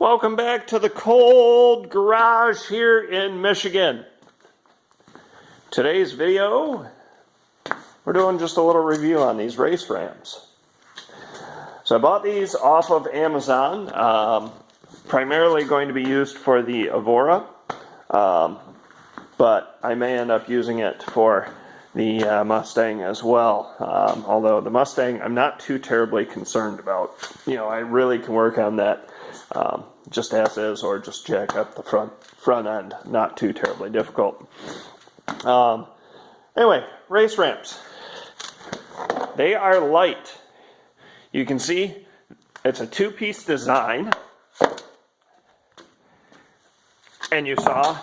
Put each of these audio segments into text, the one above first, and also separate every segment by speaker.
Speaker 1: Welcome back to the cold garage here in Michigan. Today's video, we're doing just a little review on these race ramps. So I bought these off of Amazon, primarily going to be used for the Evora, but I may end up using it for the Mustang as well. Although the Mustang I'm not too terribly concerned about. You know, I really can work on that just as is, or just jack up the front end. Not too terribly difficult. Anyway, race ramps. They are light. You can see it's a two-piece design, and you saw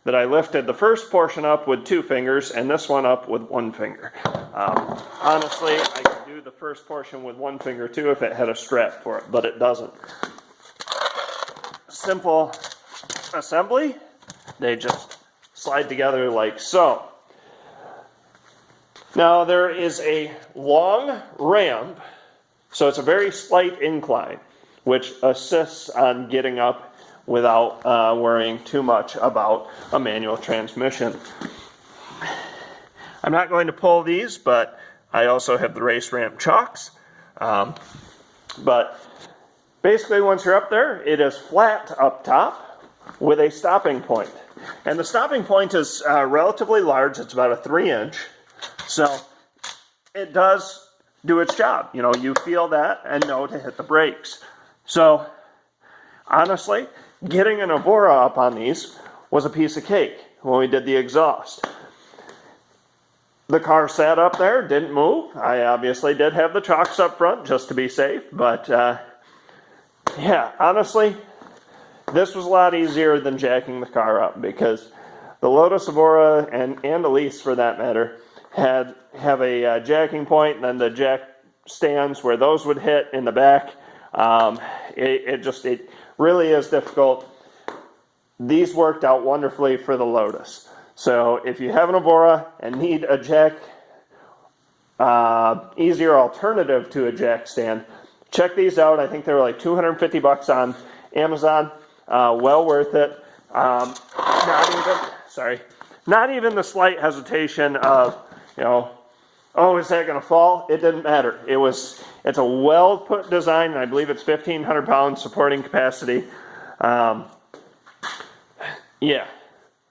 Speaker 1: that I lifted the first portion up with 2 fingers and this one up with 1 finger. Honestly, I could do the first portion with 1 finger too if it had a strap for it, but it doesn't. Simple assembly. They just slide together like so. Now there is a long ramp, so it's a very slight incline, which assists on getting up without worrying too much about a manual transmission. I'm not going to pull these, but I also have the race ramp chocks. But basically once you're up there, it is flat up top with a stopping point. And the stopping point is relatively large. It's about a 3-inch. So it does do its job. You know, you feel that and know to hit the brakes. So honestly, getting an Evora up on these was a piece of cake when we did the exhaust. The car sat up there, didn't move. I obviously did have the chocks up front just to be safe, but yeah, honestly, this was a lot easier than jacking the car up, because the Lotus Evora and Elise for that matter have a jacking point, and then the jack stands where those would hit in the back. It really is difficult. These worked out wonderfully for the Lotus. So if you have an Evora and need a jack, easier alternative to a jack stand, check these out. I think they were like $250 on Amazon. Well worth it. Not even the slight hesitation of, you know, oh, is that going to fall? It didn't matter. It's a well put design, and I believe it's 1,500 pounds supporting capacity. Yeah,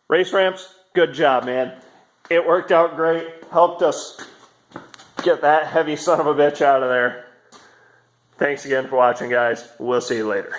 Speaker 1: race ramps, good job, man. It worked out great. Helped us get that heavy son of a bitch out of there. Thanks again for watching, guys. We'll see you later.